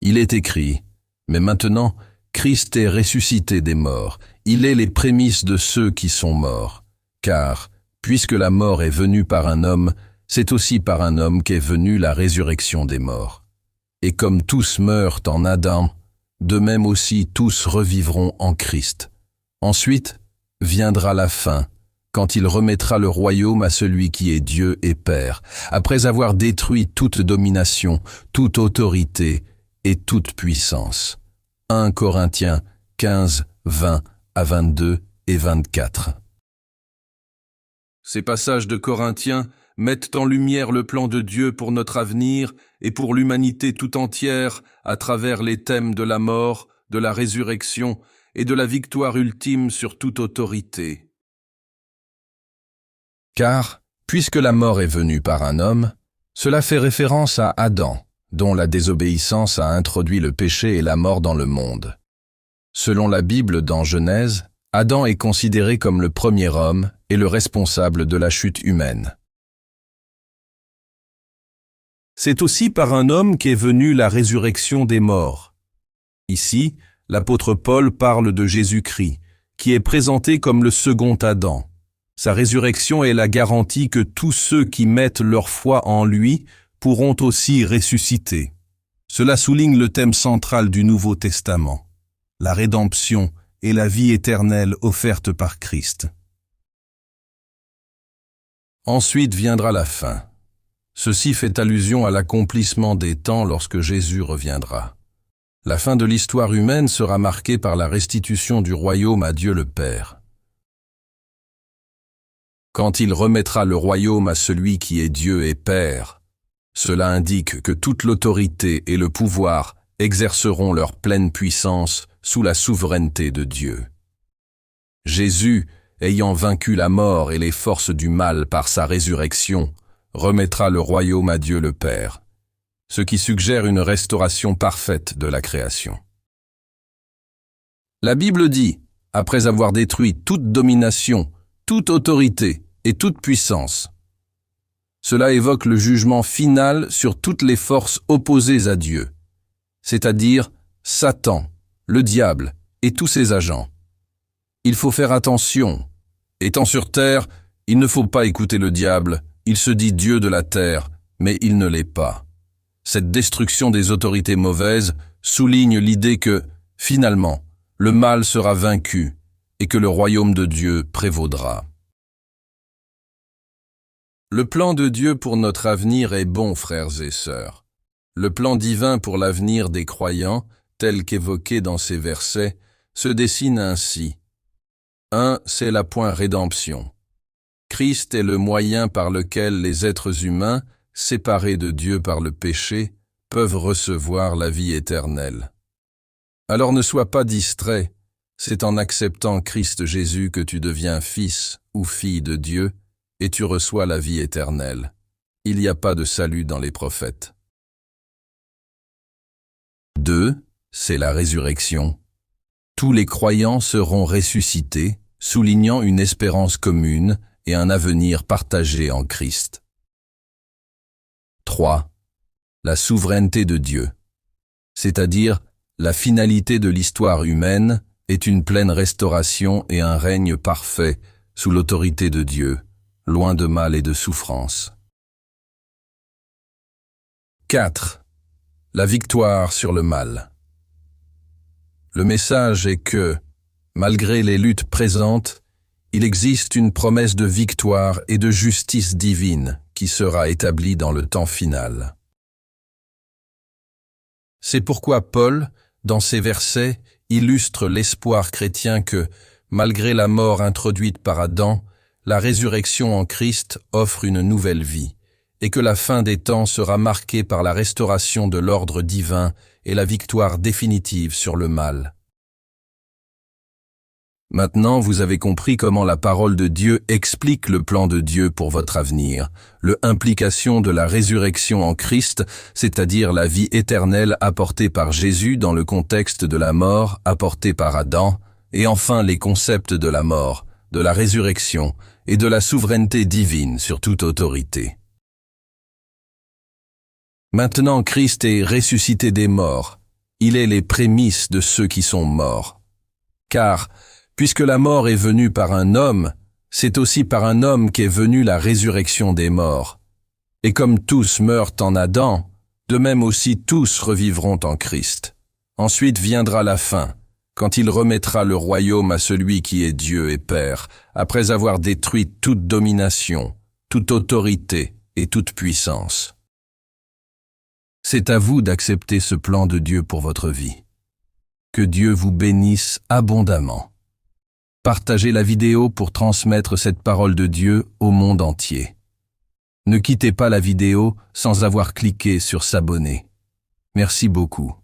Il est écrit, mais maintenant, Christ est ressuscité des morts. Il est les prémices de ceux qui sont morts. Car, puisque la mort est venue par un homme, c'est aussi par un homme qu'est venue la résurrection des morts. Et comme tous meurent en Adam, de même aussi tous revivront en Christ. Ensuite, viendra la fin, quand il remettra le royaume à celui qui est Dieu et Père, après avoir détruit toute domination, toute autorité et toute puissance. 1 Corinthiens 15, 20 à 22 et 24. Ces passages de Corinthiens mettent en lumière le plan de Dieu pour notre avenir et pour l'humanité tout entière à travers les thèmes de la mort, de la résurrection et de la victoire ultime sur toute autorité. Car, puisque la mort est venue par un homme, cela fait référence à Adam, dont la désobéissance a introduit le péché et la mort dans le monde. Selon la Bible dans Genèse, Adam est considéré comme le premier homme et le responsable de la chute humaine. C'est aussi par un homme qu'est venue la résurrection des morts. Ici, l'apôtre Paul parle de Jésus-Christ, qui est présenté comme le second Adam. Sa résurrection est la garantie que tous ceux qui mettent leur foi en lui pourront aussi ressusciter. Cela souligne le thème central du Nouveau Testament, la rédemption et la vie éternelle offerte par Christ. Ensuite viendra la fin. Ceci fait allusion à l'accomplissement des temps lorsque Jésus reviendra. La fin de l'histoire humaine sera marquée par la restitution du royaume à Dieu le Père. Quand il remettra le royaume à celui qui est Dieu et Père, cela indique que toute l'autorité et le pouvoir exerceront leur pleine puissance sous la souveraineté de Dieu. Jésus, ayant vaincu la mort et les forces du mal par sa résurrection, remettra le royaume à Dieu le Père, ce qui suggère une restauration parfaite de la création. La Bible dit, après avoir détruit toute domination, toute autorité et toute puissance. Cela évoque le jugement final sur toutes les forces opposées à Dieu, c'est-à-dire Satan, le diable et tous ses agents. Il faut faire attention. Étant sur terre, il ne faut pas écouter le diable, il se dit Dieu de la terre, mais il ne l'est pas. Cette destruction des autorités mauvaises souligne l'idée que, finalement, le mal sera vaincu et que le royaume de Dieu prévaudra. Le plan de Dieu pour notre avenir est bon, frères et sœurs. Le plan divin pour l'avenir des croyants, tel qu'évoqué dans ces versets, se dessine ainsi. 1. C'est la point rédemption. Christ est le moyen par lequel les êtres humains, séparés de Dieu par le péché, peuvent recevoir la vie éternelle. Alors ne sois pas distrait, c'est en acceptant Christ Jésus que tu deviens fils ou fille de Dieu, et tu reçois la vie éternelle. Il n'y a pas de salut dans les prophètes. 2. C'est la résurrection. Tous les croyants seront ressuscités, soulignant une espérance commune et un avenir partagé en Christ. 3. La souveraineté de Dieu, c'est-à-dire la finalité de l'histoire humaine, est une pleine restauration et un règne parfait sous l'autorité de Dieu, loin de mal et de souffrance. 4. La victoire sur le mal. Le message est que, malgré les luttes présentes, il existe une promesse de victoire et de justice divine qui sera établie dans le temps final. C'est pourquoi Paul, dans ces versets, illustre l'espoir chrétien que, malgré la mort introduite par Adam, la résurrection en Christ offre une nouvelle vie, et que la fin des temps sera marquée par la restauration de l'ordre divin et la victoire définitive sur le mal. Maintenant, vous avez compris comment la parole de Dieu explique le plan de Dieu pour votre avenir, l'implication de la résurrection en Christ, c'est-à-dire la vie éternelle apportée par Jésus dans le contexte de la mort apportée par Adam, et enfin les concepts de la mort, de la résurrection et de la souveraineté divine sur toute autorité. Maintenant, Christ est ressuscité des morts, il est les prémices de ceux qui sont morts. Car, puisque la mort est venue par un homme, c'est aussi par un homme qu'est venue la résurrection des morts. Et comme tous meurent en Adam, de même aussi tous revivront en Christ. Ensuite viendra la fin, quand il remettra le royaume à celui qui est Dieu et Père, après avoir détruit toute domination, toute autorité et toute puissance. C'est à vous d'accepter ce plan de Dieu pour votre vie. Que Dieu vous bénisse abondamment. Partagez la vidéo pour transmettre cette parole de Dieu au monde entier. Ne quittez pas la vidéo sans avoir cliqué sur s'abonner. Merci beaucoup.